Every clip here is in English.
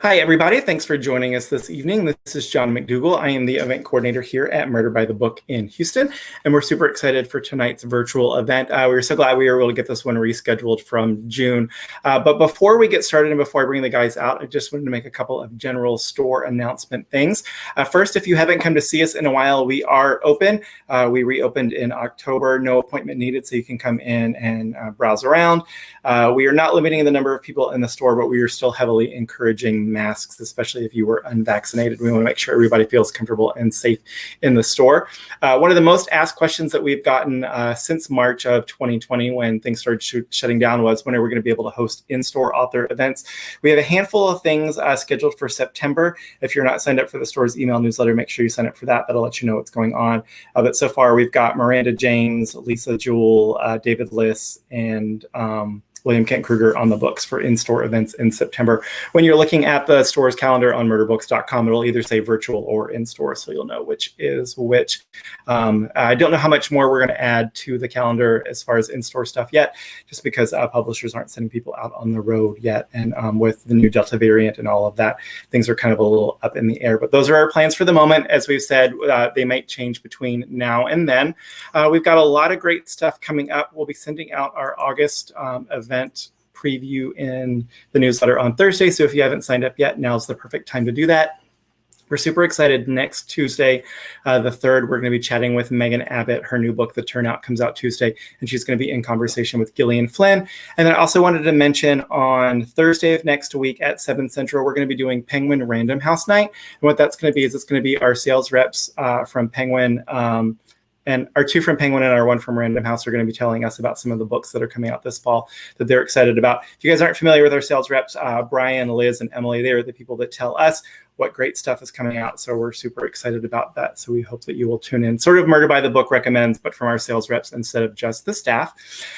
Hi, everybody. Thanks for joining us this evening. This is John McDougall. I am the event coordinator here at Murder by the Book in Houston, and we're super excited for tonight's virtual event. We're so glad we were able to get this one rescheduled from June. But before we get started and before I bring the guys out, I just wanted to make a couple of general store announcement things. First, if you haven't come to see us in a while, we are open. We reopened in October, no appointment needed, so you can come in and browse around. We are not limiting the number of people in the store, but we are still heavily encouraging masks, especially if you were unvaccinated. We want to make sure everybody feels comfortable and safe in the store. One of the most asked questions that we've gotten since March of 2020, when things started shutting down, was when are we going to be able to host in-store author events? We have a handful of things scheduled for September. If you're not signed up for the store's email newsletter, make sure you sign up for that. That'll let you know what's going on. But so far, we've got Miranda James, Lisa Jewell, David Liss, and William Kent Kruger on the books for in-store events in September. When you're looking at the store's calendar on murderbooks.com, it'll either say virtual or in-store, so you'll know which is which. I don't know how much more we're going to add to the calendar as far as in-store stuff yet, just because publishers aren't sending people out on the road yet. And with the new Delta variant and all of that, things are kind of a little up in the air. But those are our plans for the moment. As we've said, they might change between now and then. We've got a lot of great stuff coming up. We'll be sending out our August event preview in the newsletter on Thursday. So if you haven't signed up yet, now's the perfect time to do that. We're super excited. Next Tuesday, the 3rd, we're going to be chatting with Megan Abbott. Her new book, The Turnout, comes out Tuesday, and she's going to be in conversation with Gillian Flynn. And then I also wanted to mention on Thursday of next week at 7 Central, we're going to be doing Penguin Random House Night. And what that's going to be is it's going to be our sales reps from Penguin, and our 2 from Penguin and our 1 from Random House are going to be telling us about some of the books that are coming out this fall that they're excited about. If you guys aren't familiar with our sales reps, Brian, Liz, and Emily, they are the people that tell us what great stuff is coming out. So we're super excited about that. So we hope that you will tune in. Sort of Murder by the Book recommends, but from our sales reps instead of just the staff.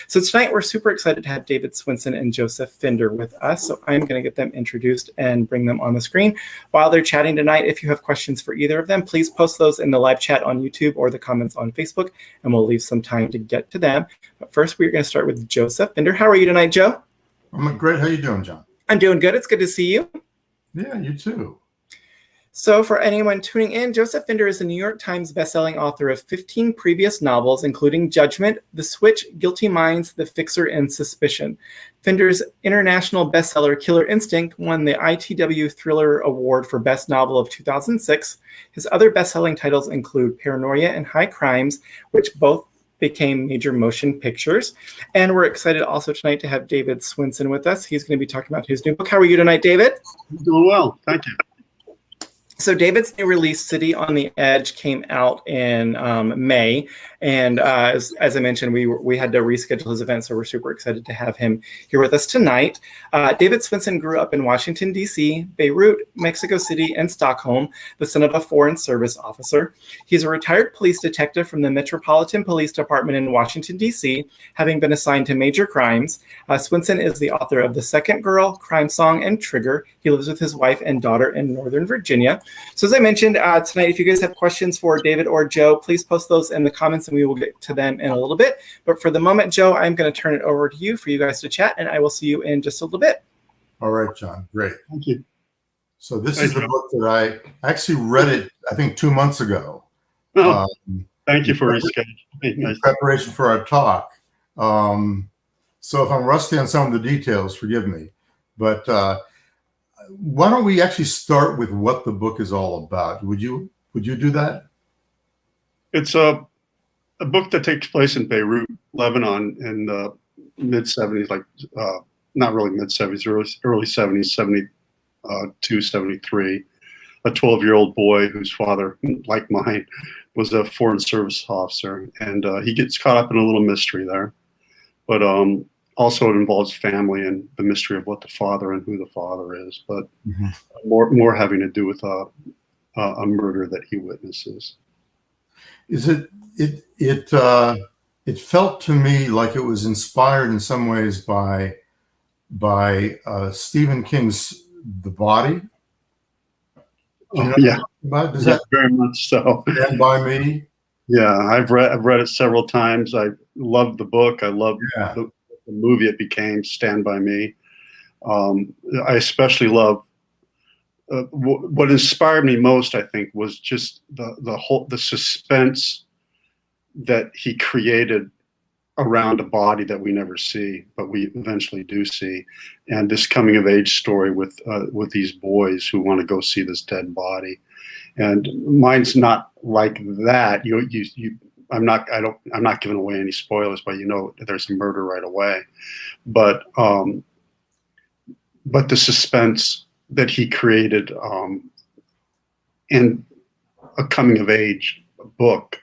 So tonight we're super excited to have David Swinson and Joseph Finder with us. So I'm going to get them introduced and bring them on the screen. While they're chatting tonight, if you have questions for either of them, please post those in the live chat on YouTube or the comments on Facebook, and we'll leave some time to get to them. But first, we're going to start with Joseph Finder. How are you tonight, Joe? I'm great. How you doing, John? I'm doing good. It's good to see you. Yeah, you too. So for anyone tuning in, Joseph Finder is a New York Times bestselling author of 15 previous novels, including Judgment, The Switch, Guilty Minds, The Fixer, and Suspicion. Finder's international bestseller, Killer Instinct, won the ITW Thriller Award for Best Novel of 2006. His other bestselling titles include Paranoia and High Crimes, which both became major motion pictures. And we're excited also tonight to have David Swinson with us. He's going to be talking about his new book. How are you tonight, David? I'm doing well. Thank you. So David's new release, City on the Edge, came out in May. And as I mentioned, we had to reschedule his event, so we're super excited to have him here with us tonight. David Swinson grew up in Washington, D.C., Beirut, Mexico City, and Stockholm, the son of a Foreign Service officer. He's a retired police detective from the Metropolitan Police Department in Washington, D.C., having been assigned to major crimes. Swinson is the author of The Second Girl, Crime Song, and Trigger. He lives with his wife and daughter in Northern Virginia. So as I mentioned tonight, if you guys have questions for David or Joe, please post those in the comments and we will get to them in a little bit. But for the moment, Joe, I'm going to turn it over to you for you guys to chat, and I will see you in just a little bit. All right, John. Great. Thank you. So this is the book that I actually read it, I think, 2 months ago. Oh, thank you for rescheduling. In preparation for our talk. So if I'm rusty on some of the details, forgive me. But why don't we actually start with what the book is all about? Would you do that? It's a book that takes place in Beirut, Lebanon, in the mid 70s, like not really mid 70s, early 70s, 72, 73. A 12-year-old boy whose father, like mine, was a Foreign Service officer, and he gets caught up in a little mystery there. But also it involves family and the mystery of what the father and who the father is, but more having to do with a murder that he witnesses. Is it felt to me like it was inspired in some ways by Stephen King's The Body. Yeah, does that very much so. Stand by Me? Yeah, I've read it several times. I loved the book. I loved the movie it became, Stand by Me. I especially love what inspired me most, I think, was just the suspense that he created around a body that we never see, but we eventually do see, and this coming of age story with these boys who want to go see this dead body. And mine's not like that. I'm not giving away any spoilers, but there's a murder right away. But the suspense that he created, in a coming of age book,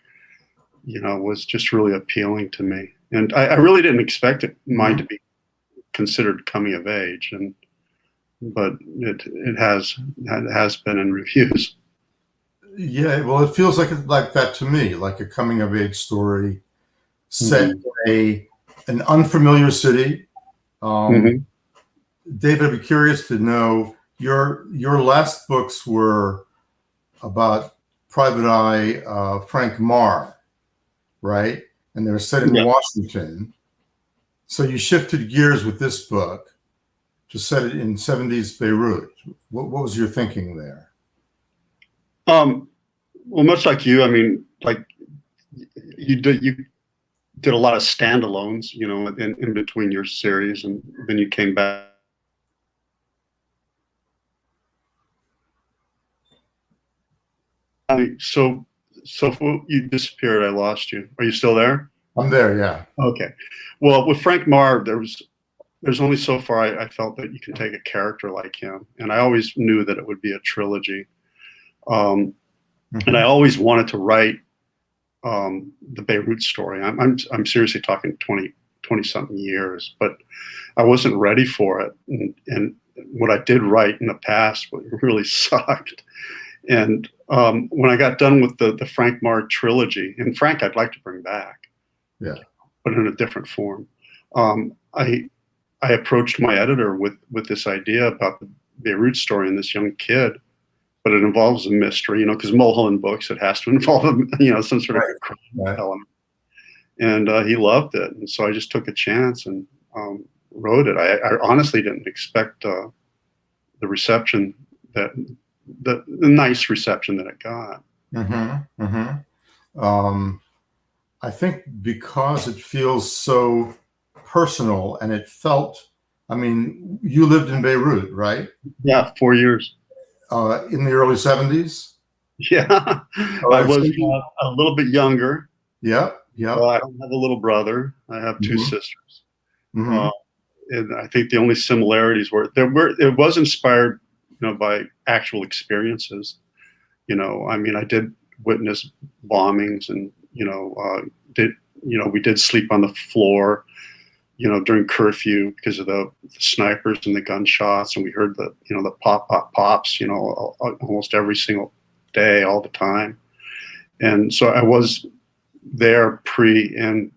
was just really appealing to me. And I really didn't expect mine to be considered coming of age, but it has been in reviews. Yeah, well, it feels like that to me, like a coming of age story set in an unfamiliar city. David, I'd be curious to know, your last books were about Private Eye Frank Marr, right? And they were set in Washington. So you shifted gears with this book to set it in 70s Beirut. What was your thinking there? Well, much like you, I mean, like you did a lot of standalones, in between your series, and then you came back. So you disappeared. I lost you. Are you still there? I'm there, yeah. Okay. Well, with Frank Marr, there's only so far I felt that you can take a character like him, and I always knew that it would be a trilogy. And I always wanted to write the Beirut story. I'm seriously talking 20 something years, but I wasn't ready for it. And what I did write in the past really sucked. And when I got done with the Frank Marr trilogy, and Frank I'd like to bring back, but in a different form, I approached my editor with this idea about the Beirut story and this young kid, but it involves a mystery, because Mulholland books, it has to involve some sort of crime element. And he loved it, and so I just took a chance and wrote it. I honestly didn't expect the reception the nice reception that it got. I think because it feels so personal, and it felt, I mean, you lived in Beirut, right? Yeah, 4 years. In the early 70s? Yeah. I was a little bit younger. Yeah. I don't have a little brother. I have two sisters. And I think the only similarities it was inspired, by actual experiences. I mean, I did witness bombings, and we did sleep on the floor, during curfew because of the snipers and the gunshots, and we heard the pops, almost every single day, all the time. And so I was there pre and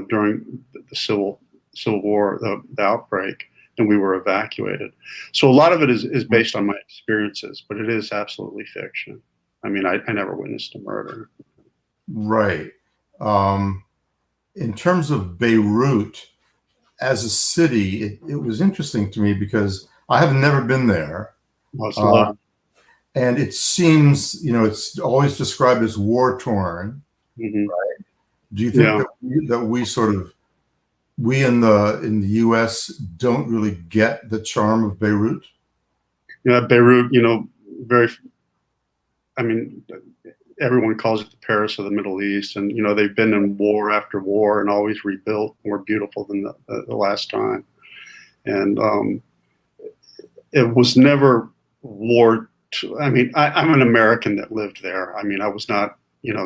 during the Civil War, the outbreak, and we were evacuated. So a lot of it is based on my experiences, but it is absolutely fiction. I mean, I never witnessed a murder. Right. In terms of Beirut as a city, it was interesting to me because I have never been there. And it seems, it's always described as war-torn, right? Do you think that we in the U.S. don't really get the charm of Beirut? Yeah, Beirut, everyone calls it the Paris of the Middle East, and they've been in war after war and always rebuilt, more beautiful than the last time. And it was never war. I'm an American that lived there. I mean, I was not,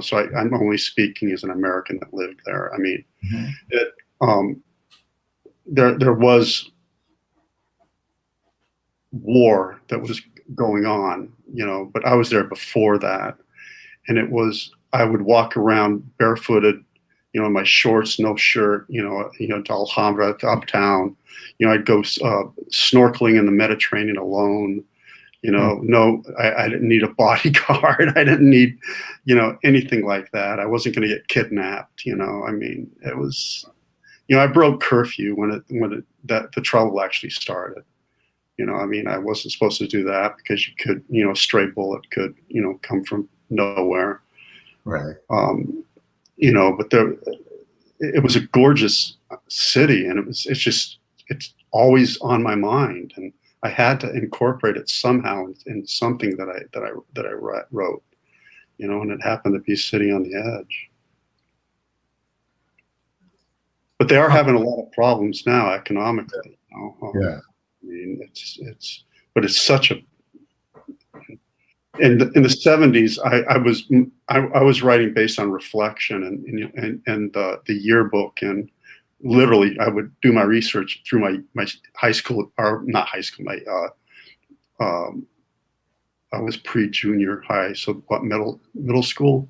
so I'm only speaking as an American that lived there. I mean, there was war that was going on, but I was there before that. And I would walk around barefooted, in my shorts, no shirt, to Alhambra, uptown. I'd go snorkeling in the Mediterranean alone. I didn't need a bodyguard. I didn't need, anything like that. I wasn't going to get kidnapped. It was, I broke curfew when the trouble actually started. I mean, I wasn't supposed to do that because you could, a stray bullet could, come from nowhere. Right. But it was a gorgeous city, and it's always on my mind, and I had to incorporate it somehow in something that I wrote, and it happened to be City on the Edge. But they are having a lot of problems now economically. Yeah. I mean, but it's such a. In the 70s, I was writing based on reflection and the yearbook, and literally I would do my research through my high school, or not high school, I was pre-junior high, so what, middle school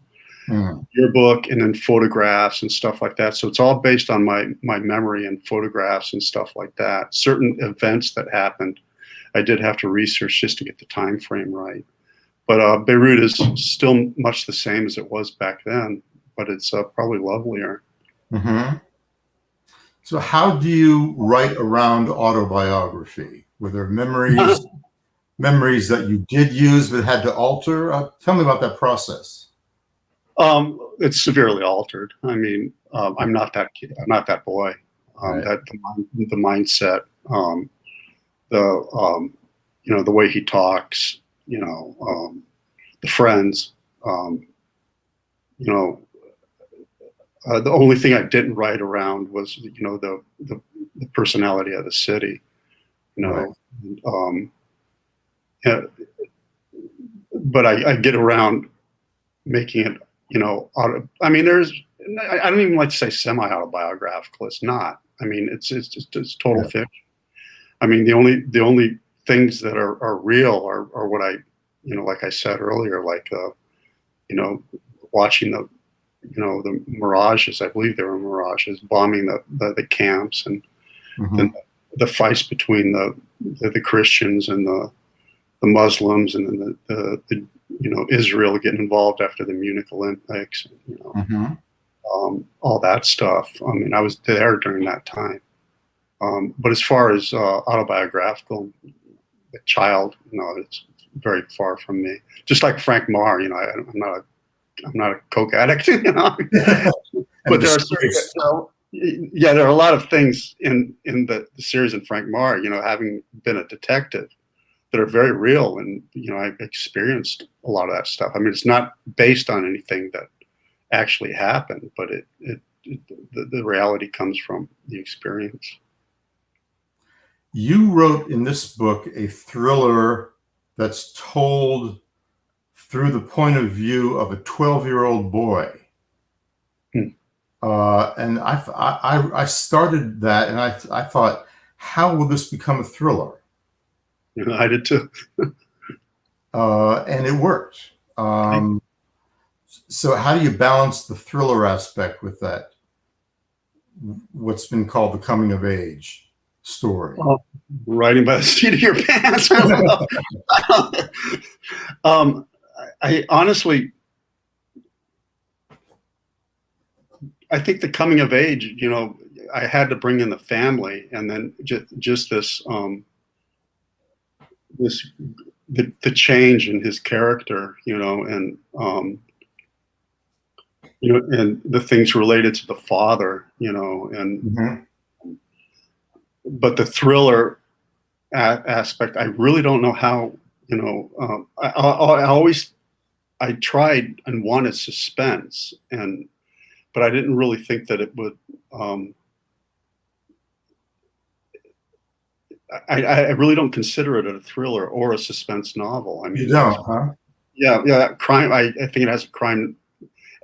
yearbook, and then photographs and stuff like that. So it's all based on my memory and photographs and stuff like that. Certain events that happened, I did have to research just to get the time frame right. But Beirut is still much the same as it was back then, but it's probably lovelier. Mm-hmm. So how do you write around autobiography? Were there memories that you did use but had to alter? Tell me about that process. It's severely altered. I mean, I'm not that kid. I'm not that boy. Right. That the mindset, the way he talks, the friends, the only thing I didn't write around was, the personality of the city, Right. But I get around making it, I mean, I don't even like to say semi-autobiographical. It's not. I mean, it's total fiction. I mean, the only things that are real are what I, like I said earlier, like, watching the mirages. I believe they were mirages, bombing the camps, and the fights between the Christians and the Muslims, and then the Israel getting involved after the Munich Olympics, all that stuff. I mean, I was there during that time. But as far as autobiographical, the child, it's very far from me. Just like Frank Marr, I'm not a coke addict, But there are a lot of things in the series in Frank Marr, having been a detective, that are very real, and I've experienced a lot of that stuff. I mean, it's not based on anything that actually happened, but the reality comes from the experience. You wrote in this book a thriller that's told through the point of view of a 12-year-old boy. And I started that, and I thought, how will this become a thriller? I did too. And it worked. So how do you balance the thriller aspect with that, what's been called the coming of age story? Writing by the seat of your pants. I don't know. I honestly, I think the coming of age, I had to bring in the family, and then just this, the change in his character, and and the things related to the father, and but the thriller aspect, I really don't know how. I tried and wanted suspense, but I didn't really think that it would. I really don't consider it a thriller or a suspense novel. I mean, You don't, huh? Yeah, crime. I think it has a crime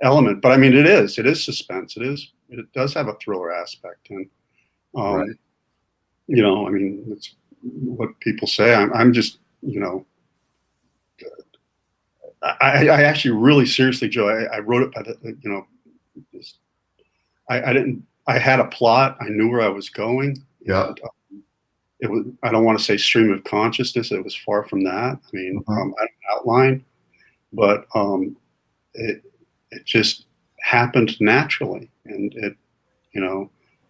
element, but I mean, it is suspense. It does have a thriller aspect, and Right. I mean, it's what people say. I'm just, I actually really seriously, Joe, I wrote it by the, I had a plot. I knew where I was going. Yeah. And, it was, I don't want to say stream of consciousness. It was far from that. I mean, I had an outline, but it just happened naturally. And it,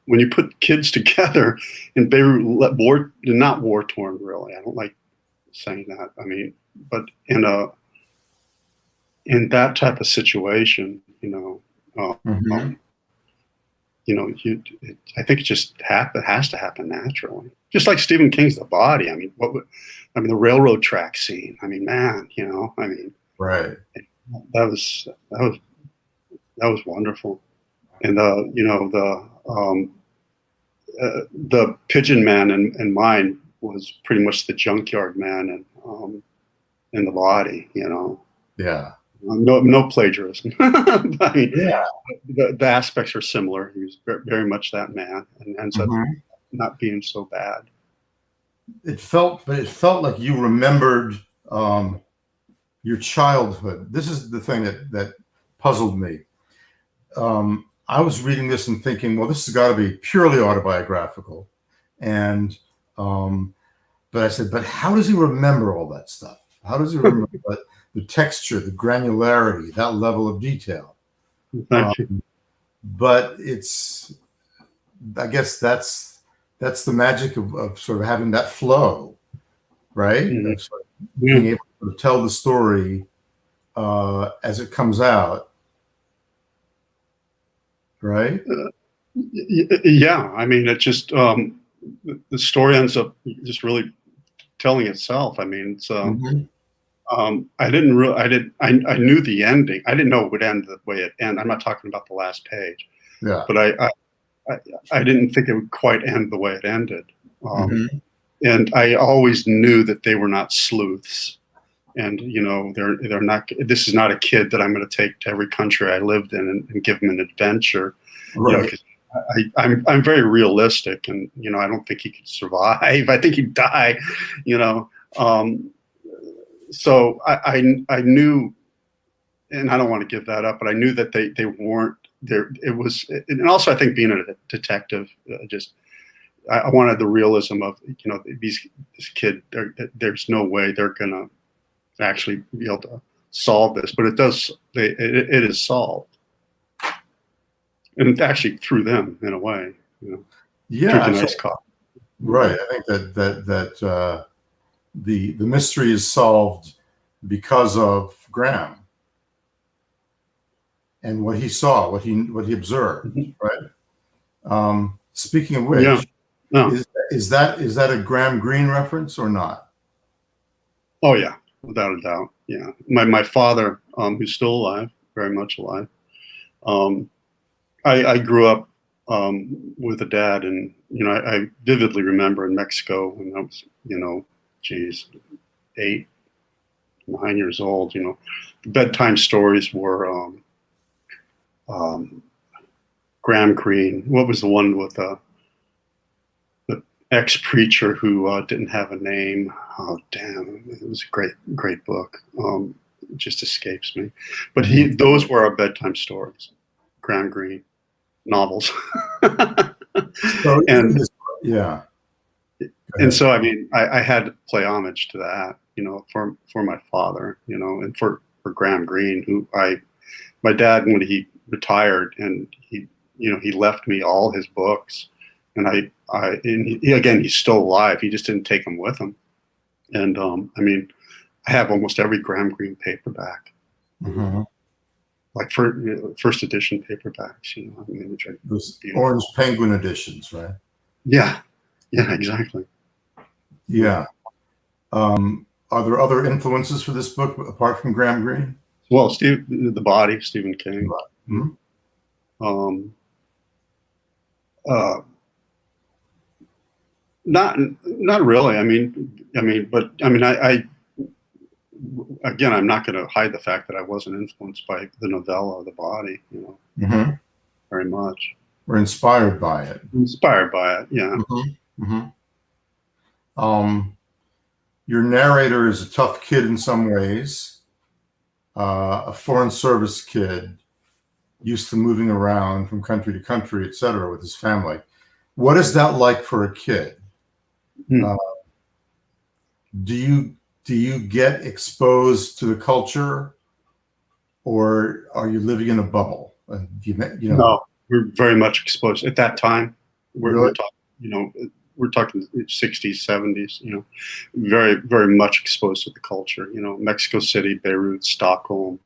when you put kids together in Beirut, not war torn, really. I don't like saying that. I mean, but in that type of situation, Mhm. I think it just has to happen naturally. Just like Stephen King's The Body. I mean, the railroad track scene. I mean, man, Right. that was wonderful. And the Pigeon Man in mine was pretty much the junkyard man in The Body. Yeah. No plagiarism. I mean, Yeah. the aspects are similar. He was very much that man, and ends up Mhm. not being so bad. It felt like you remembered your childhood. This is the thing that puzzled me. I was reading this and thinking, well, this has got to be purely autobiographical, and but I said, but how does he remember all that stuff? How does he remember the texture, the granularity, that level of detail? Thank you. But I guess that's the magic of sort of having that flow, right? Mhm. Of sort of being able to tell the story as it comes out, right? Yeah, I mean, it just the story ends up just really telling itself. I mean, it's Mhm. I knew the ending. I didn't know it would end the way it ended. I'm not talking about the last page, Yeah. but I didn't think it would quite end the way it ended. Mhm. And I always knew that they were not sleuths. And they're not. This is not a kid that I'm going to take to every country I lived in and give him an adventure. Right. Because I'm very realistic, and I don't think he could survive. I think he'd die. Um, so I knew, and I don't want to give that up, but I knew that they weren't there. It was, and also I think being a detective, I wanted the realism of this kid. There's no way they're gonna actually be able to solve this, but it is solved, and it's actually through them in a way. Yeah. Drink a nice coffee. Right. I think that the mystery is solved because of Graham and what he saw, what he observed. Mhm. Right. Speaking of Yeah. which, No. is that a Graham Greene reference or not? Oh yeah, without a doubt. Yeah. My father, who's still alive, very much alive. Um, I grew up with a dad, and I vividly remember in Mexico when I was, geez, 8, 9 years old. The bedtime stories were um, Graham Greene. What was the one with the ex preacher who didn't have a name? Oh damn! It was a great book. It just escapes me. But those were our bedtime stories. Graham Greene novels. So and yeah. and so I mean I had to play homage to that, for my father, and for Graham Greene, who my dad, when he retired, and he left me all his books, and again, he's still alive. He just didn't take them with him. And I mean, I have almost every Graham Greene paperback, Mhm. like for first edition paperbacks. I mean, which are Those beautiful. Orange Penguin editions, right? Yeah, exactly. Yeah. Are there other influences for this book apart from Graham Greene? Well, The Body, Stephen King. Mhm. Um, uh, not really. But I again, I'm not going to hide the fact that I wasn't influenced by the novella, The Body. Mhm. Very much We're inspired by it. inspired by it. Yeah. Mhm. Mhm. Your narrator is a tough kid in some ways, a foreign service kid, used to moving around from country to country, et cetera, with his family. What is that like for a kid? Hmm. Do you get exposed to the culture, or are you living in a bubble? No, we're very much exposed at that time. we're talking, we're talking 60s, 70s, very, very much exposed to the culture, Mexico City, Beirut, Stockholm.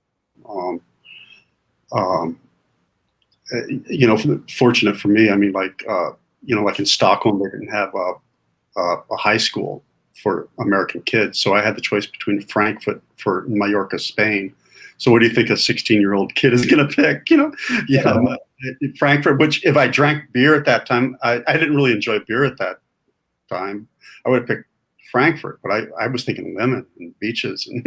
Fortunate for me, I mean, like in Stockholm, they didn't have a high school for American kids. So I had the choice between Frankfurt for Mallorca, Spain. So what do you think a 16-year-old kid is going to pick? Frankfurt, which if I drank beer at that time, I didn't really enjoy beer at that time. I would have picked Frankfurt, but I was thinking women and beaches, and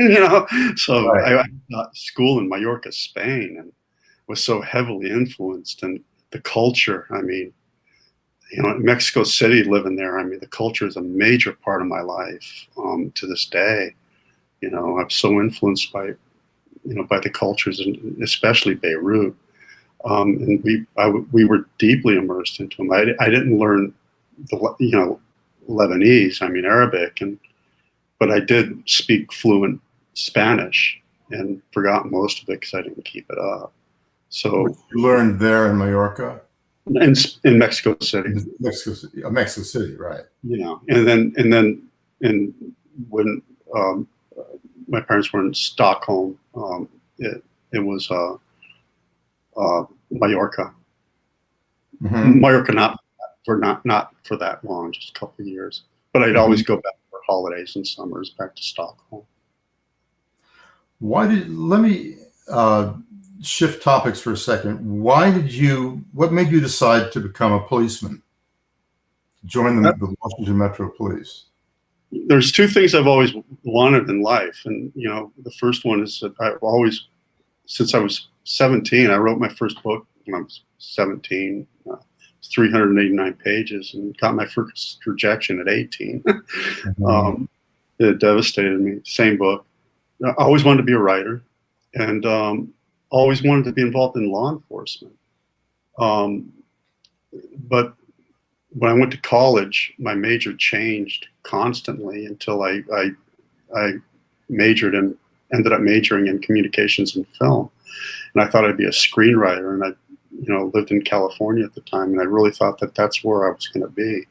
so right. I got school in Mallorca, Spain, and was so heavily influenced, and the culture. I mean, Mexico City, living there. I mean, the culture is a major part of my life to this day. I'm so influenced by the cultures, and especially Beirut. And we were deeply immersed into them. I didn't learn the Lebanese, I mean Arabic, but I did speak fluent Spanish and forgot most of it because I didn't keep it up. So you learned there in Mallorca, in Mexico City. Mexico City, right? And then when my parents were in Stockholm, it was Mallorca. Mm-hmm. Mallorca, not for that long, just a couple of years. But I'd always go back for holidays and summers back to Stockholm. Let me shift topics for a second. What made you decide to become a policeman? Join the Washington Metro Police? There's two things I've always wanted in life. And, the first one is that since I was 17, I wrote my first book when I was 17. 389 pages, and got my first rejection at 18. Mm-hmm. It devastated me. Same book. I always wanted to be a writer, and always wanted to be involved in law enforcement. But when I went to college, my major changed constantly until I ended up majoring in communications and film. And I thought I'd be a screenwriter, and I lived in California at the time, and I really thought that that's where I was going to be.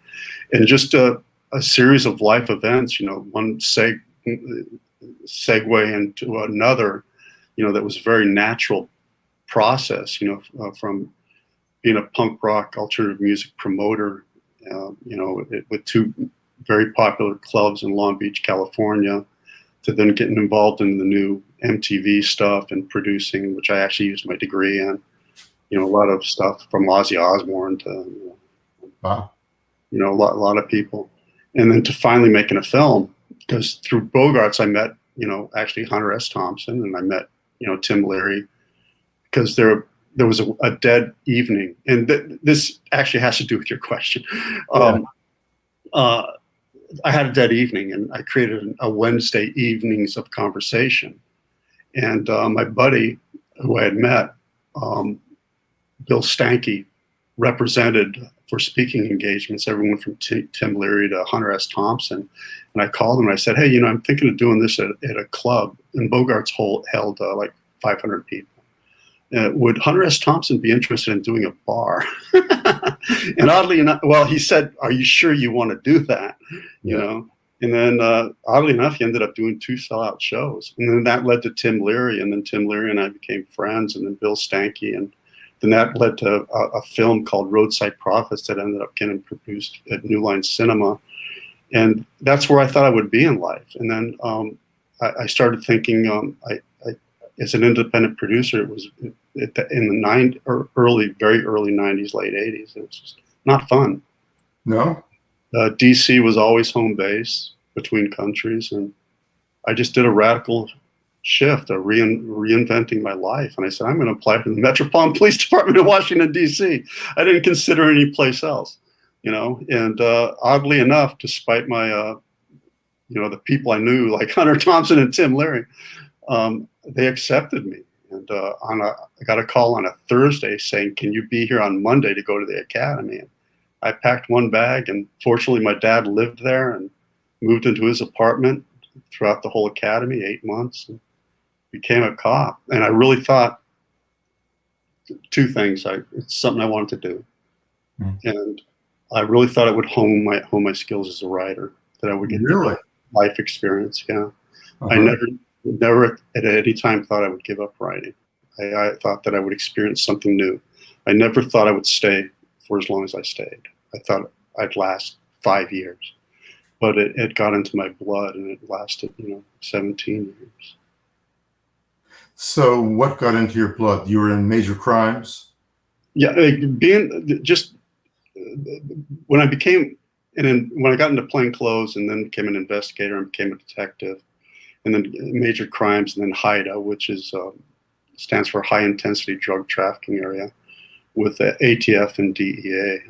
And just a series of life events, one segue into another, that was a very natural process, from being a punk rock alternative music promoter, with two very popular clubs in Long Beach, California, to then getting involved in the new MTV stuff and producing, which I actually used my degree in. A lot of stuff from Ozzy Osbourne to, wow. A lot of people. And then to finally making a film, because through Bogarts, I met, actually Hunter S. Thompson, and I met, Tim Leary, because there was a dead evening. And this actually has to do with your question. I had a dead evening, and I created a Wednesday evenings of conversation. And my buddy, who I had met, Bill Stanky, represented for speaking engagements, everyone from Tim Leary to Hunter S. Thompson. And I called him and I said, hey, I'm thinking of doing this at a club. And Bogarts held like 500 people. Would Hunter S. Thompson be interested in doing a bar? And oddly enough, well, he said, are you sure you want to do that? And then oddly enough, he ended up doing 2 sellout shows. And then that led to Tim Leary. And then Tim Leary and I became friends. And then Bill Stanky, and then that led to a film called Roadside Prophets that ended up getting produced at New Line Cinema. And that's where I thought I would be in life. And then I started thinking, as an independent producer, it was in the very early 90s, late 80s. It was just not fun. No? DC was always home base between countries. And I just did a radical shift, reinventing my life. And I said, I'm going to apply for the Metropolitan Police Department in Washington, D.C. I didn't consider any place else, and oddly enough, despite my, the people I knew, like Hunter Thompson and Tim Leary, they accepted me. And I got a call on a Thursday saying, can you be here on Monday to go to the academy? And I packed one bag, and fortunately my dad lived there and moved into his apartment throughout the whole academy, 8 months. And became a cop. And I really thought 2 things. It's something I wanted to do. And I really thought it would hone my skills as a writer, that I would get Really? life experience. Yeah. I Uh-huh. never at any time thought I would give up writing. I thought that I would experience something new. I never thought I would stay for as long as I stayed. I thought I'd last 5 years, but it got into my blood, and it lasted, 17 years. So what got into your blood? You were in major crimes? Yeah, being just when I became, and then when I got into plain clothes, and then became an investigator and became a detective, and then major crimes, and then HIDA, which is stands for high intensity drug trafficking area, with the ATF and DEA.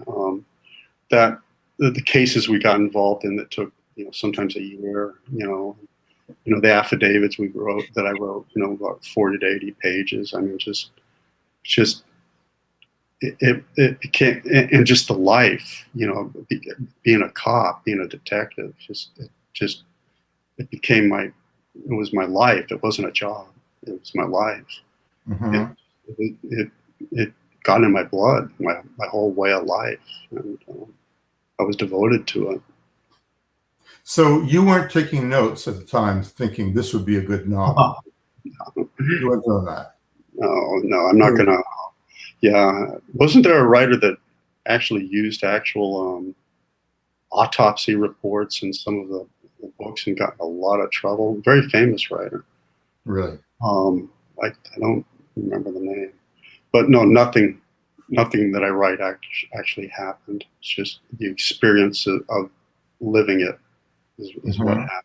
That the cases we got involved in that took sometimes a year. The affidavits I wrote, about 40 to 80 pages. I mean, just it became, and just the life, being a cop, being a detective, it was my life. It wasn't a job. It was my life. Mm-hmm. It got in my blood, my whole way of life, and I was devoted to it. So you weren't taking notes at the time, thinking this would be a good novel. You weren't doing that. No, I'm not gonna. Yeah, wasn't there a writer that actually used actual autopsy reports in some of the books and got in a lot of trouble? Very famous writer. Really? I don't remember the name, but no, nothing that I write actually happened. It's just the experience of living it is what happened.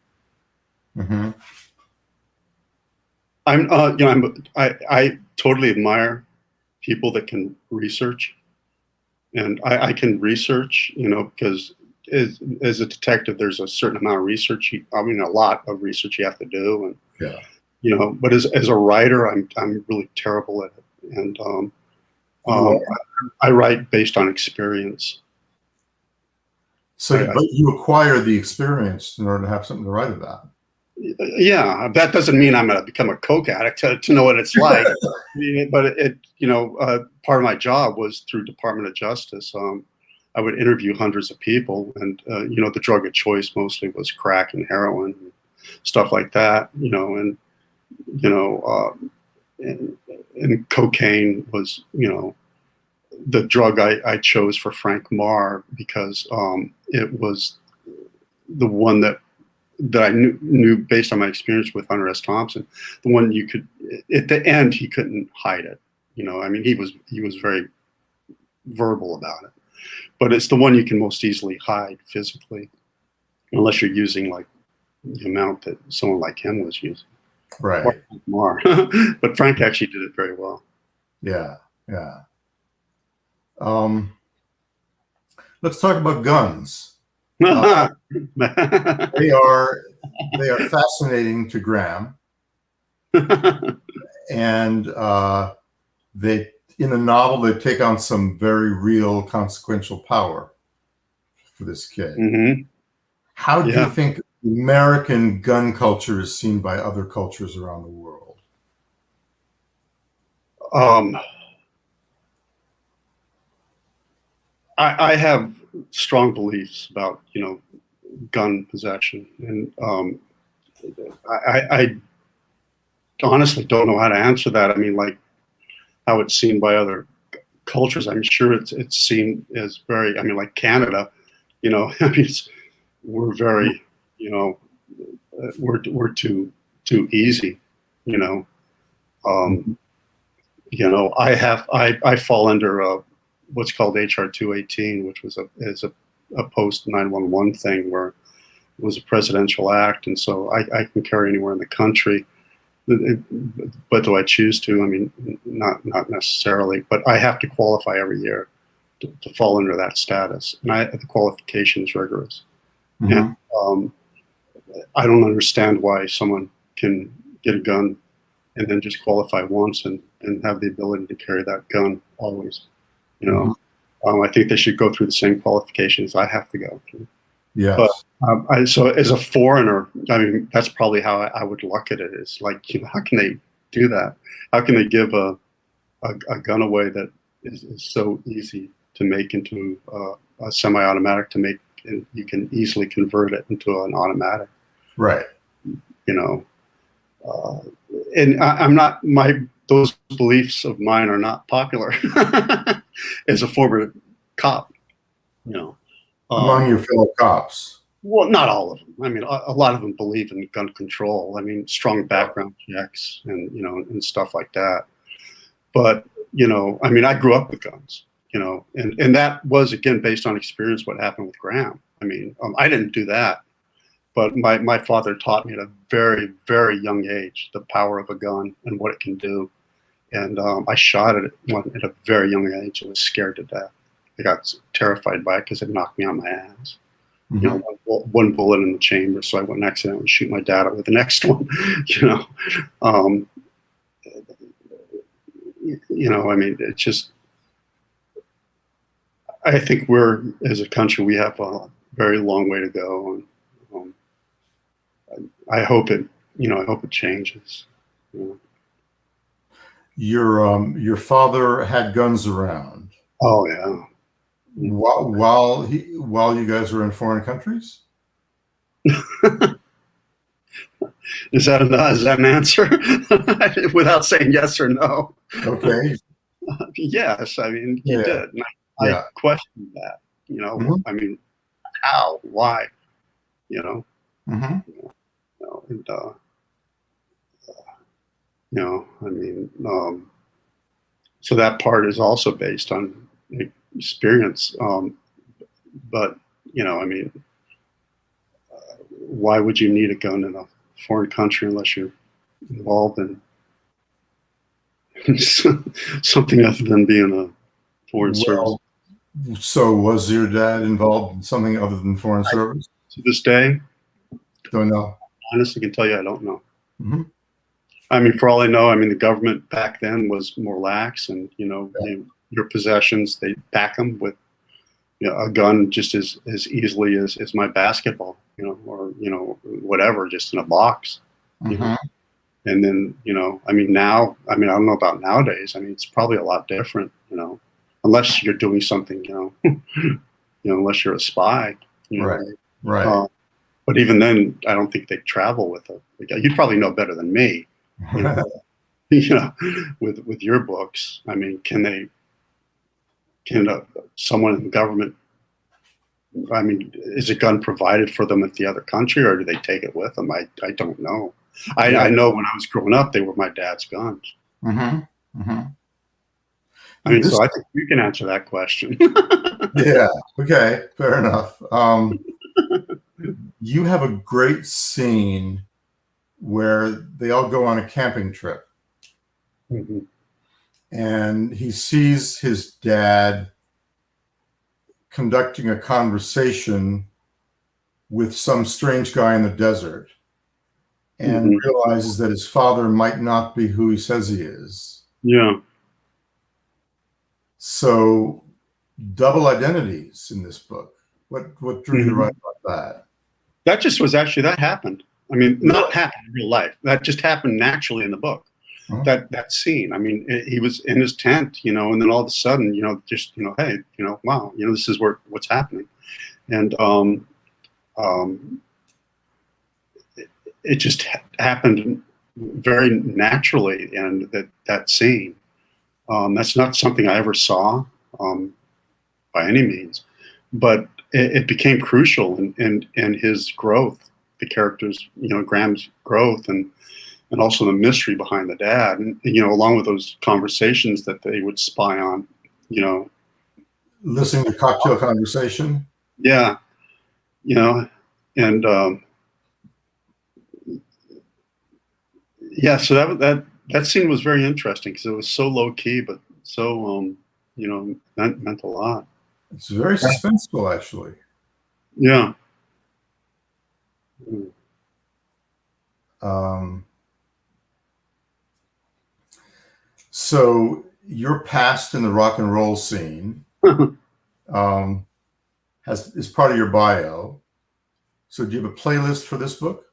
Mm-hmm. I totally admire people that can research, and I can research, because as a detective, there's a certain amount of research. A lot of research you have to do, and Yeah. but as a writer, I'm really terrible at it, and I write based on experience. So, but you acquire the experience in order to have something to write about. Yeah, that doesn't mean I'm going to become a coke addict to know what it's like. But part of my job was through Department of Justice. I would interview hundreds of people, and the drug of choice mostly was crack and heroin, and stuff like that. And cocaine was the drug I chose for Frank Marr, because it was the one that I knew based on my experience with Hunter S. Thompson, the one you could, at the end, he couldn't hide it. He was very verbal about it, but it's the one you can most easily hide physically, unless you're using like the amount that someone like him was using. Right. More. But Frank actually did it very well. Yeah. Yeah. Let's talk about guns. They are fascinating to Graham, and they, in the novel, they take on some very real consequential power for this kid. Mm-hmm. How do you think American gun culture is seen by other cultures around the world? I have strong beliefs about gun possession, and I honestly don't know how to answer that. I mean, like how it's seen by other cultures. I'm sure it's seen as very. I mean, like Canada, we're very, we're too easy, I fall under what's called HR 218, which was a post 911 thing, where it was a presidential act, and so I can carry anywhere in the country. But do I choose to? I mean, not necessarily, but I have to qualify every year to fall under that status, and the qualification is rigorous. Mm-hmm. And I don't understand why someone can get a gun and then just qualify once and have the ability to carry that gun always. I think they should go through the same qualifications I have to go through. Yes. But so as a foreigner, I mean, that's probably how I would look at it. Is like, how can they do that? How can they give a gun away that is so easy to make into a semi-automatic to make, and you can easily convert it into an automatic. Right. You know, and I'm not, those beliefs of mine are not popular as a former cop. You know, Among your fellow cops. well, not all of them. I mean, a lot of them believe in gun control. I mean, strong background checks and, you know, and stuff like that. But, you know, I mean, I grew up with guns, you know, and that was, again, based on experience, what happened with Graham. I mean, I didn't do that, but my father taught me at a very, very young age the power of a gun and what it can do. And I shot it at a very young age. I was scared to death. I got terrified by it because it knocked me on my ass. Mm-hmm. You know, one bullet in the chamber, so I wouldn't accidentally shoot my dad up with the next one. You know, you know, I mean, it's just, I think we're, as a country, we have a very long way to go. And I hope it, you know, I hope it changes. You know. Your father had guns around. Oh yeah. While you guys were in foreign countries? Is that an answer? Without saying yes or no? Okay. Yes, I mean, he did. And I questioned that. You know, mm-hmm. I mean, how? Why? You know? Mm-hmm. You know, and, you know, I mean, so that part is also based on experience. But, you know, I mean, why would you need a gun in a foreign country unless you're involved in something other than being a foreign service? So was your dad involved in something other than foreign service? To this day, don't know. Honestly, can tell you I don't know. Mm-hmm. I mean, for all I know, I mean, the government back then was more lax, and, you know, your possessions, they back them with, you know, a gun just as easily as my basketball, you know, or, you know, whatever, just in a box. Mm-hmm. You know? And then, you know, I mean, now, I mean, I don't know about nowadays. I mean, it's probably a lot different, you know, unless you're doing something, you know, you know, unless you're a spy. You know? Right. Right. But even then, I don't think they travel with it. You'd probably know better than me, you know, you know, with your books. I mean, can someone in the government, I mean, is a gun provided for them at the other country, or do they take it with them? I don't know. I know when I was growing up, they were my dad's guns. Mm-hmm. Mm-hmm. I mean, so I think you can answer that question. Yeah. Okay. Fair enough. You have a great scene where they all go on a camping trip. Mm-hmm. And he sees his dad conducting a conversation with some strange guy in the desert, and mm-hmm. realizes that his father might not be who he says he is. Yeah. So double identities in this book. What drew you to write about that? That just was actually, that happened. I mean, not happened in real life. That just happened naturally in the book. That scene. I mean, he was in his tent, you know, and then all of a sudden, you know, just, you know, hey, you know, wow, you know, this is what's happening. And it just happened very naturally. And that scene, that's not something I ever saw by any means, but it became crucial in his growth, the character's, you know, Graham's growth, and also the mystery behind the dad, and you know, along with those conversations that they would spy on, you know, listening to cocktail conversation. Yeah, you know, and yeah, so that scene was very interesting because it was so low key, but so you know, meant a lot. It's very suspenseful, actually. Yeah. So your past in the rock and roll scene is part of your bio. So do you have a playlist for this book?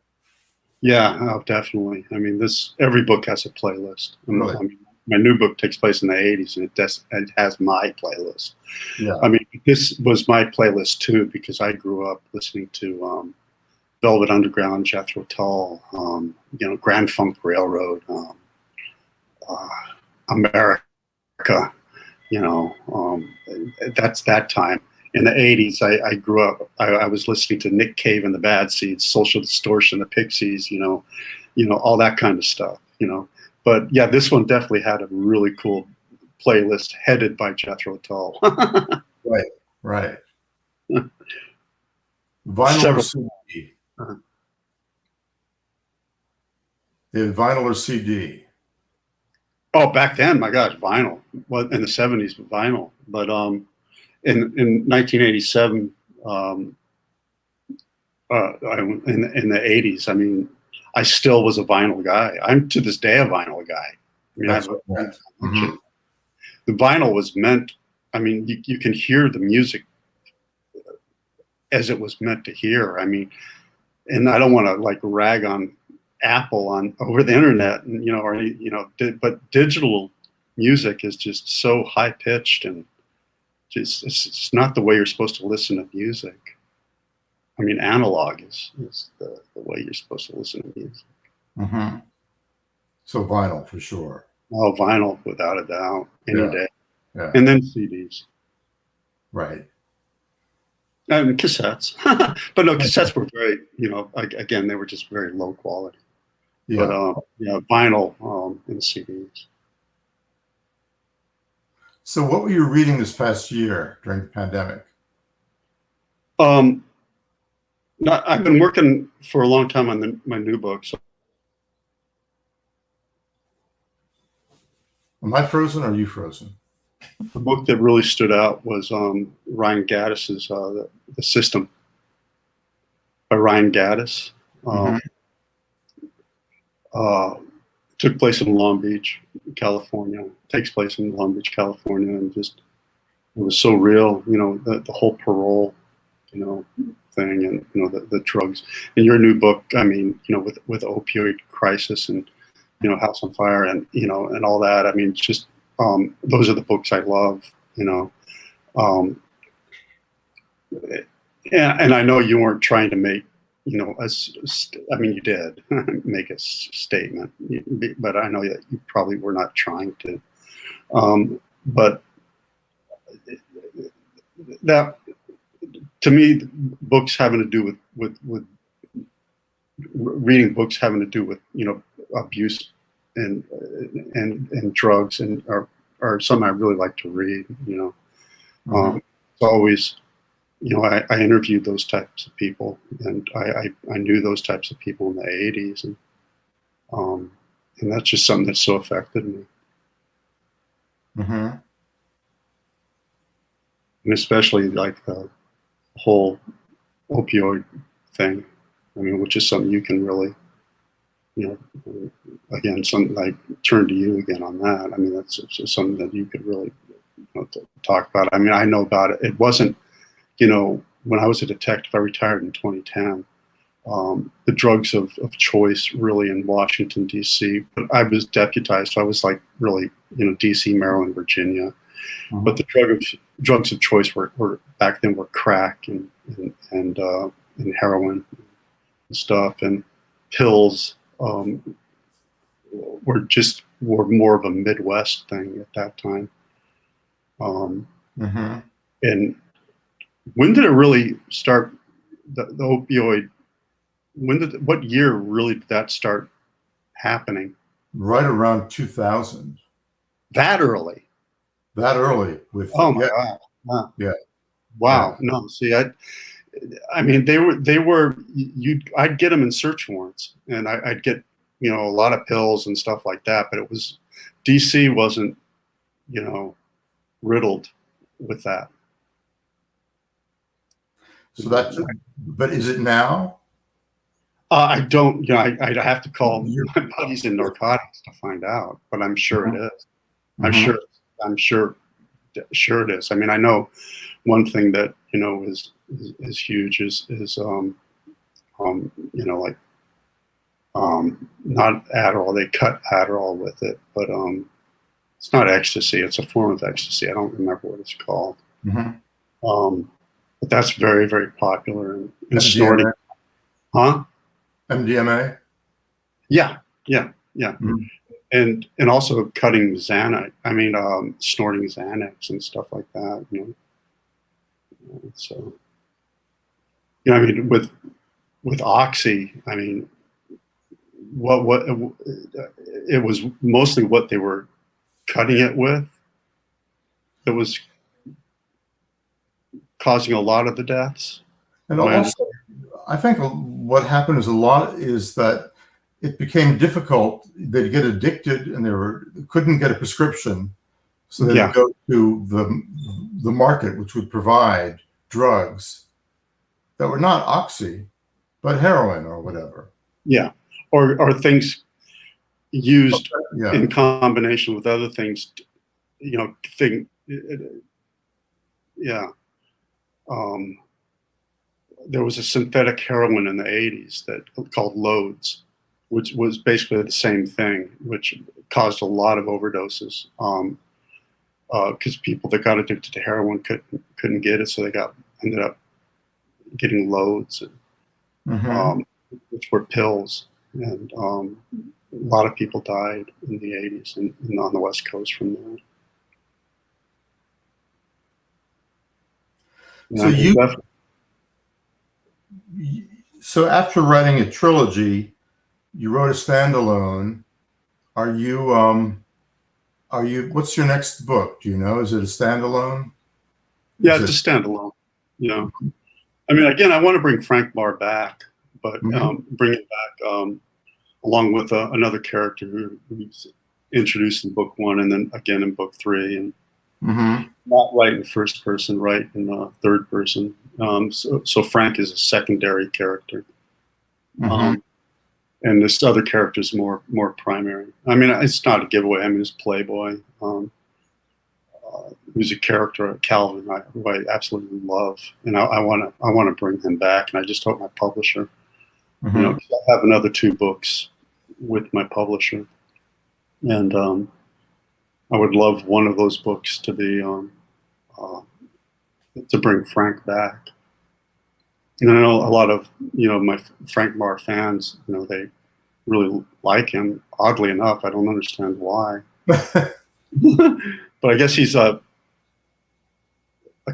Yeah, definitely. I mean, every book has a playlist. Really? I mean, my new book takes place in the 80s, and it has my playlist. Yeah. I mean, this was my playlist too, because I grew up listening to Velvet Underground, Jethro Tull, Grand Funk Railroad, America. That's that time. In the 80s, I grew up, I was listening to Nick Cave and the Bad Seeds, Social Distortion, the Pixies, all that kind of stuff, But yeah, this one definitely had a really cool playlist headed by Jethro Tull. Right. Vinyl or CD? Uh-huh. Vinyl or CD? Oh, back then, my gosh, vinyl. Well, in the 70s, vinyl. But in 1987, in the 80s, I mean, I still was a vinyl guy. I'm to this day a vinyl guy. I mean, the vinyl was meant. I mean, you can hear the music as it was meant to hear. I mean, and I don't want to like rag on Apple over the internet, but digital music is just so high pitched and just it's not the way you're supposed to listen to music. I mean, analog is the way you're supposed to listen to music. Mm-hmm. So vinyl for sure. Oh, vinyl without a doubt, any day. Yeah. And then CDs. Right. And cassettes. But no, cassettes were very, again, they were just very low quality. Yeah. But vinyl and CDs. So what were you reading this past year during the pandemic? I've been working for a long time on my new book. So. Am I frozen or are you frozen? The book that really stood out was Ryan Gaddis's The System by Ryan Gaddis. Took place in Long Beach, California. Takes place in Long Beach, California, and just it was so real. The whole parole, thing, and the drugs. In your new book, I mean, with opioid crisis and House on Fire and and all that. I mean, just those are the books I love. And I know you weren't trying to make I mean, you did make a statement, but I know that you probably were not trying to. But that, to me, books having to do with reading books having to do with abuse and drugs and are something I really like to read. It's always. I interviewed those types of people, and I knew those types of people in the 80s, and that's just something that so affected me. Mm-hmm. And especially like the whole opioid thing. I mean, which is something you can really, again, something I turn to you again on that. I mean, that's just something that you could really talk about. I mean, I know about it. It wasn't. When I was a detective, I retired in 2010. The drugs of choice really in Washington, D.C. But I was deputized, so I was like really, D.C., Maryland, Virginia. Mm-hmm. But the drugs of choice were back then were crack and heroin and stuff, and pills were more of a Midwest thing at that time. And when did it really start? The opioid. What year really did that start happening? Right around 2000. That early. That early with. Oh my God. Wow. Yeah. Wow. Yeah. No. See, I mean, they were. I'd get them in search warrants, and I'd get a lot of pills and stuff like that. But it was DC wasn't riddled with that. So that's, but is it now? I don't, I'd have to call my buddies in narcotics to find out, but I'm sure it is. Mm-hmm. I'm sure it is. I mean, I know one thing that, is huge is not Adderall, they cut Adderall with it, but it's not ecstasy. It's a form of ecstasy. I don't remember what it's called. But that's very, very popular. And snorting. Huh? MDMA? Yeah. And also cutting Xanax. I mean, snorting Xanax and stuff like that. So, I mean, with Oxy, I mean, what it was mostly what they were cutting it with that was causing a lot of the deaths. And also, I think what happened is that it became difficult. They'd get addicted and couldn't get a prescription. So they'd go to the market, which would provide drugs that were not Oxy, but heroin or whatever. Yeah. Or things used in combination with other things, there was a synthetic heroin in the 80s called loads, which was basically the same thing, which caused a lot of overdoses because people that got addicted to heroin couldn't get it, so they ended up getting loads, which were pills, and a lot of people died in the 80s and on the West Coast from that. So after writing a trilogy, you wrote a standalone. Are you what's your next book? Do you know? Is it a standalone? Yeah, it's a standalone. I mean, again, I want to bring Frank Barr back, but bring it back along with another character who's introduced in book 1 and then again in book 3, and not write in first person, write in third person. So Frank is a secondary character, and this other character is more primary. I mean, it's not a giveaway. I mean, it's Playboy, who's a character, Calvin, who I absolutely love, and I want to bring him back. And I just hope my publisher, 'cause I have another 2 books with my publisher, and I would love one of those books to be to bring Frank back. And I know a lot of my Frank Barr fans, they really like him. Oddly enough, I don't understand why. But I guess he's a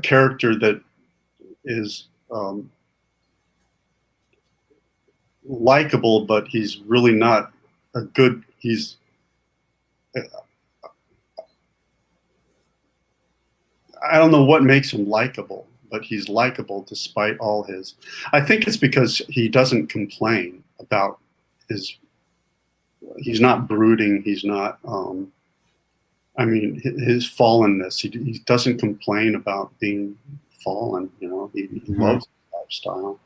character that is likable, but he's really not a good. I don't know what makes him likable, but he's likable despite all his. I think it's because he doesn't complain about his. He's not brooding. He's not. I mean, his fallenness. He doesn't complain about being fallen. He loves his lifestyle.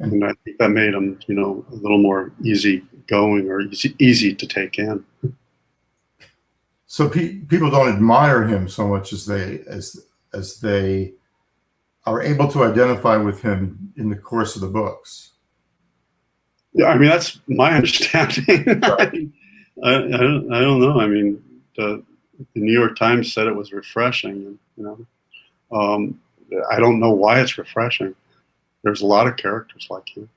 And I think that made him, a little more easygoing or easy to take in. So people don't admire him so much as they are able to identify with him in the course of the books. Yeah, I mean, that's my understanding. I don't know. I mean, the New York Times said it was refreshing. I don't know why it's refreshing. There's a lot of characters like him.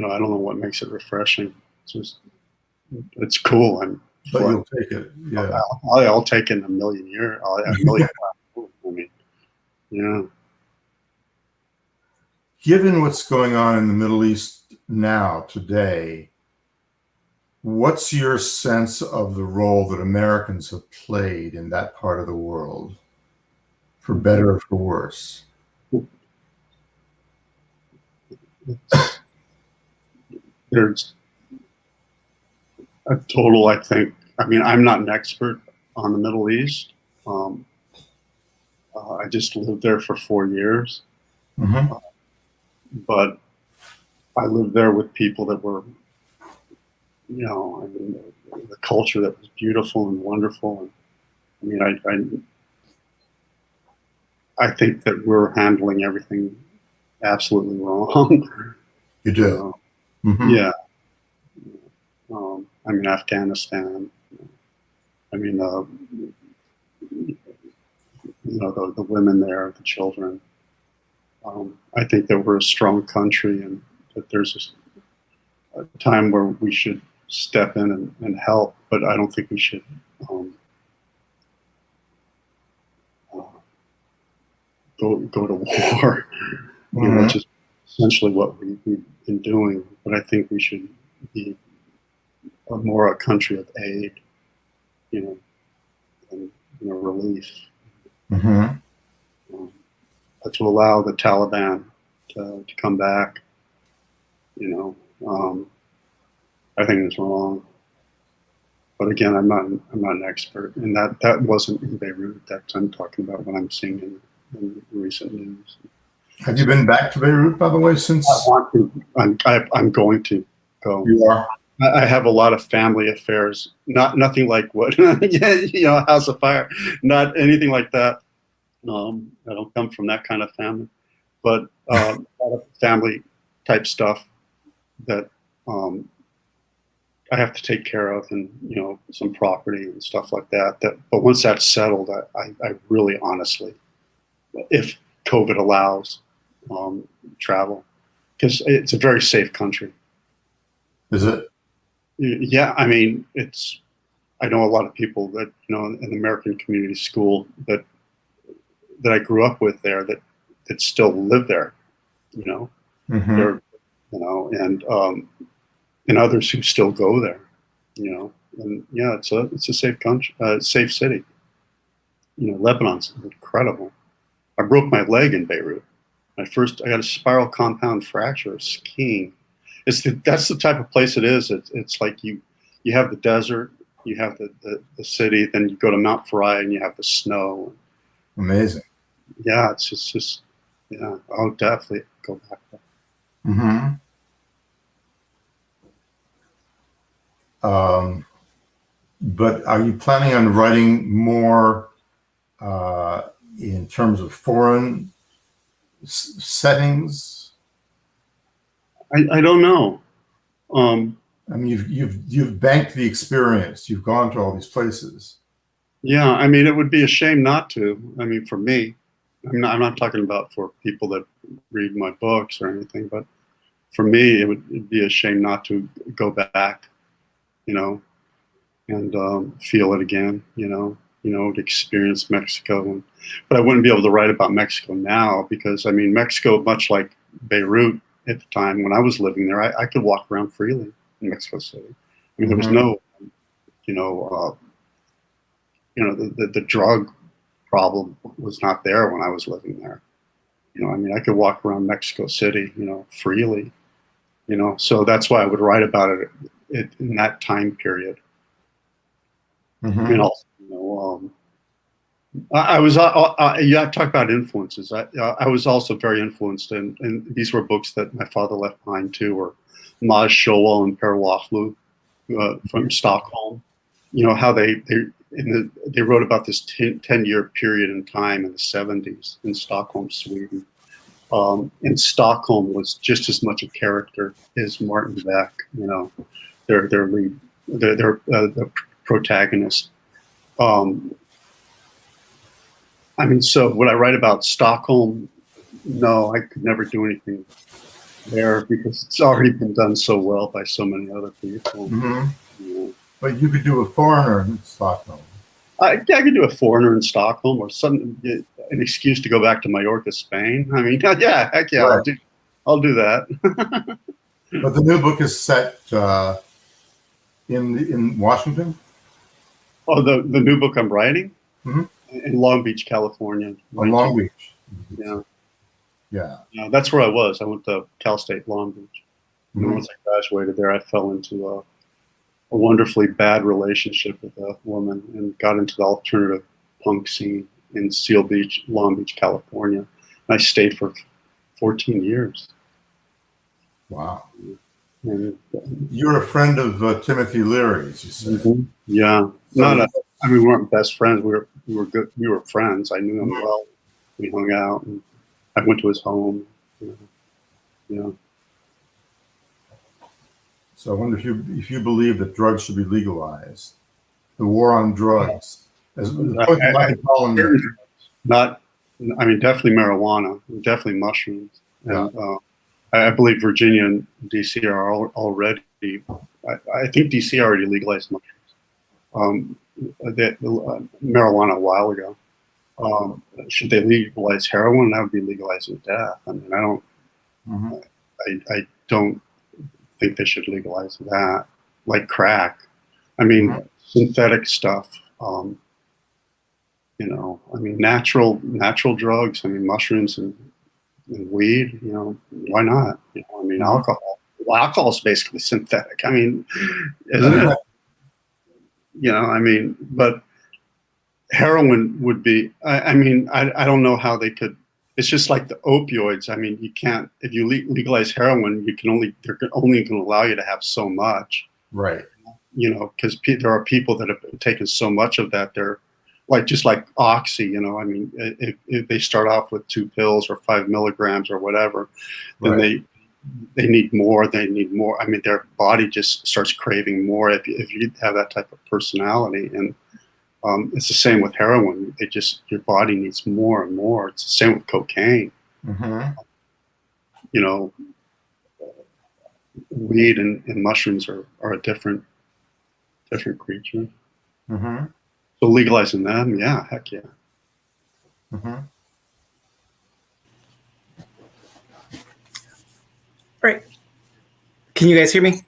I don't know what makes it refreshing. It's cool. But you'll take it. Yeah. I'll take it in a million years. I mean, yeah. Given what's going on in the Middle East now, today, what's your sense of the role that Americans have played in that part of the world, for better or for worse? There's a total, I think, I mean, I'm not an expert on the Middle East. I just lived there for 4 years. But I lived there with people that were, I mean, the culture that was beautiful and wonderful. And I mean, I think that we're handling everything absolutely wrong. You do. Yeah. I mean, Afghanistan. I mean, the women there, the children. I think that we're a strong country, and that there's a time where we should step in and help, but I don't think we should go to war, which is essentially what we've been doing. But I think we should be more a country of aid, and relief. To allow the Taliban to come back, I think it's wrong. But again, I'm not an expert, and that wasn't in Beirut. That I'm talking about what I'm seeing in recent news. Have you been back to Beirut, by the way, since? I want to. I'm going to go. You are. I have a lot of family affairs. Nothing like what House of Fire. Not anything like that. I don't come from that kind of family, but a lot of family type stuff that I have to take care of, and some property and stuff like that. But once that's settled, I really honestly, if COVID allows, travel, because it's a very safe country. Is it? Yeah, I mean, I know a lot of people that in the American Community School that I grew up with there that still live there, they're, and others who still go there, and yeah, it's a safe country, safe city. Lebanon's incredible. I broke my leg in Beirut. I got a spiral compound fracture skiing. That's the type of place it is. It's like you have the desert, you have the city, then you go to Mount Farai and you have the snow. Amazing. Yeah, it's just yeah. I'll definitely go back there. But are you planning on writing more in terms of foreign settings? I don't know. I mean, you've banked the experience. You've gone to all these places. Yeah, I mean, it would be a shame not to. I mean, for me, I'm not talking about for people that read my books or anything, but for me, it'd be a shame not to go back, and feel it again, to experience Mexico. But I wouldn't be able to write about Mexico now because, I mean, Mexico, much like Beirut at the time when I was living there, I could walk around freely in Mexico City. I mean, there was no, the drug problem was not there when I was living there. I mean, I could walk around Mexico City, freely, so that's why I would write about it in that time period. And also, I was, yeah, talk about influences. I was also very influenced, and these were books that my father left behind too, or Maj Showell and Per Waflu from Stockholm. How they wrote about this 10-year period in time in the 70s in Stockholm, Sweden. And Stockholm was just as much a character as Martin Beck. Their lead, the protagonist. I mean, so would I write about Stockholm? No, I could never do anything there because it's already been done so well by so many other people. But you could do a foreigner in Stockholm. I could do a foreigner in Stockholm or an excuse to go back to Mallorca, Spain. I mean, yeah, heck yeah, right. I'll do that. But the new book is set in Washington? Oh, the new book I'm writing? In Long Beach, California. Long Beach. Yeah. That's where I was. I went to Cal State Long Beach. And once I graduated there, I fell into a wonderfully bad relationship with a woman and got into the alternative punk scene in Seal Beach, Long Beach, California. And I stayed for 14 years. Wow. And you're a friend of Timothy Leary's, you said. Yeah. So, I mean, we weren't best friends. We were good. We were friends. I knew him well. We hung out, and I went to his home. So I wonder if you believe that drugs should be legalized. The war on drugs. Not, I mean, definitely marijuana, definitely mushrooms. And I believe Virginia and DC are already, I think DC already legalized mushrooms. Marijuana a while ago. Should they legalize heroin? That would be legalizing death. I mean, I don't think they should legalize that, like crack. I mean, synthetic stuff. You know, I mean, natural drugs. I mean, mushrooms and weed. You know, why not? You know, I mean, alcohol. Well, alcohol is basically synthetic. I mean, isn't it? You know, I mean, but heroin would be. I mean, I don't know how they could. It's just like the opioids. I mean, you can't, if you legalize heroin, they're only going to allow you to have so much. Right. You know, because there are people that have taken so much of that. They're like, just like Oxy, you know, I mean, if they start off with 2 pills or 5 milligrams or whatever, then they need more. They need more. I mean, their body just starts craving more if you have that type of personality. And it's the same with heroin. Your body needs more and more. It's the same with cocaine. You know, weed and mushrooms are a different creature. So legalizing them, yeah, heck yeah. Right. Can you guys hear me?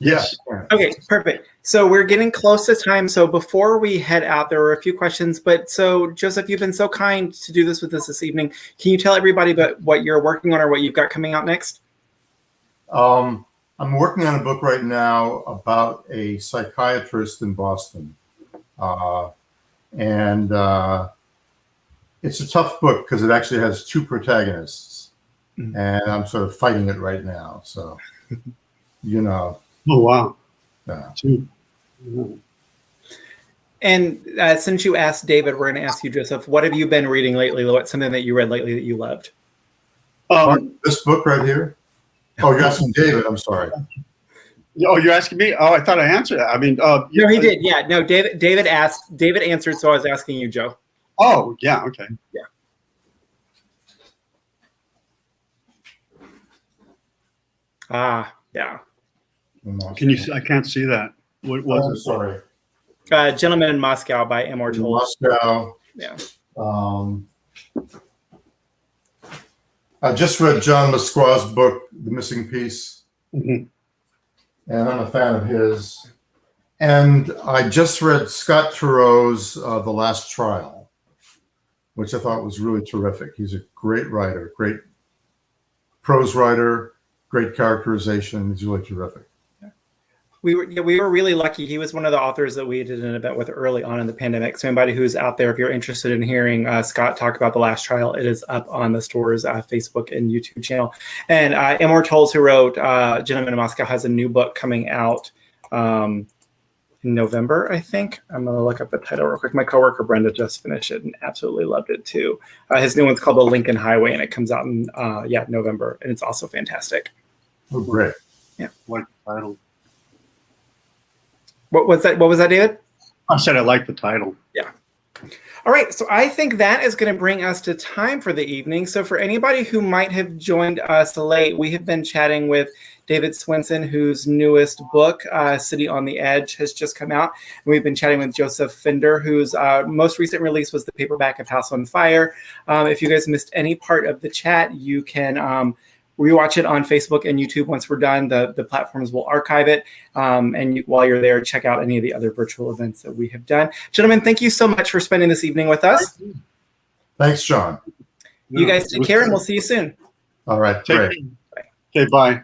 Yes. Okay, perfect. So we're getting close to time. So before we head out, there were a few questions. But so, Joseph, you've been so kind to do this with us this evening. Can you tell everybody about what you're working on or what you've got coming out next? I'm working on a book right now about a psychiatrist in Boston. And it's a tough book because it actually has 2 protagonists. And I'm sort of fighting it right now. So, you know. Oh, wow. Yeah. And since you asked David, we're going to ask you, Joseph, what have you been reading lately? What's something that you read lately that you loved? This book right here? Oh, you're asking David. I'm sorry. Oh, you're asking me? Oh, I thought I answered that. I mean, no, he did. Yeah, no, David asked. David answered, so I was asking you, Joe. Oh, yeah. Okay. Yeah. Yeah. Can you see? I can't see that. What was it? Sorry. Gentleman in Moscow by M.R. Tolles. Moscow. Yeah. I just read John Mesqua's book, The Missing Piece. And I'm a fan of his. And I just read Scott Turow's The Last Trial, which I thought was really terrific. He's a great writer, great prose writer, great characterization. He's really terrific. We were really lucky. He was one of the authors that we did an event with early on in the pandemic. So anybody who's out there, if you're interested in hearing Scott talk about The Last Trial, it is up on the store's Facebook and YouTube channel. And M.R. Tolles, who wrote Gentleman in Moscow, has a new book coming out in November, I think. I'm going to look up the title real quick. My coworker Brenda just finished it and absolutely loved it too. His new one's called The Lincoln Highway, and it comes out in November, and it's also fantastic. Oh, great. Yeah. What title? What was that, David? I said I like the title. Yeah. All right. So I think that is going to bring us to time for the evening. So for anybody who might have joined us late, we have been chatting with David Swinson, whose newest book, City on the Edge, has just come out. And we've been chatting with Joseph Fender, whose most recent release was the paperback of House on Fire. If you guys missed any part of the chat, you can rewatch it on Facebook and YouTube. Once we're done, the platforms will archive it. While you're there, check out any of the other virtual events that we have done. Gentlemen, thank you so much for spending this evening with us. Thanks, John. You guys take care, and we'll see you soon. All right, great. Okay, bye.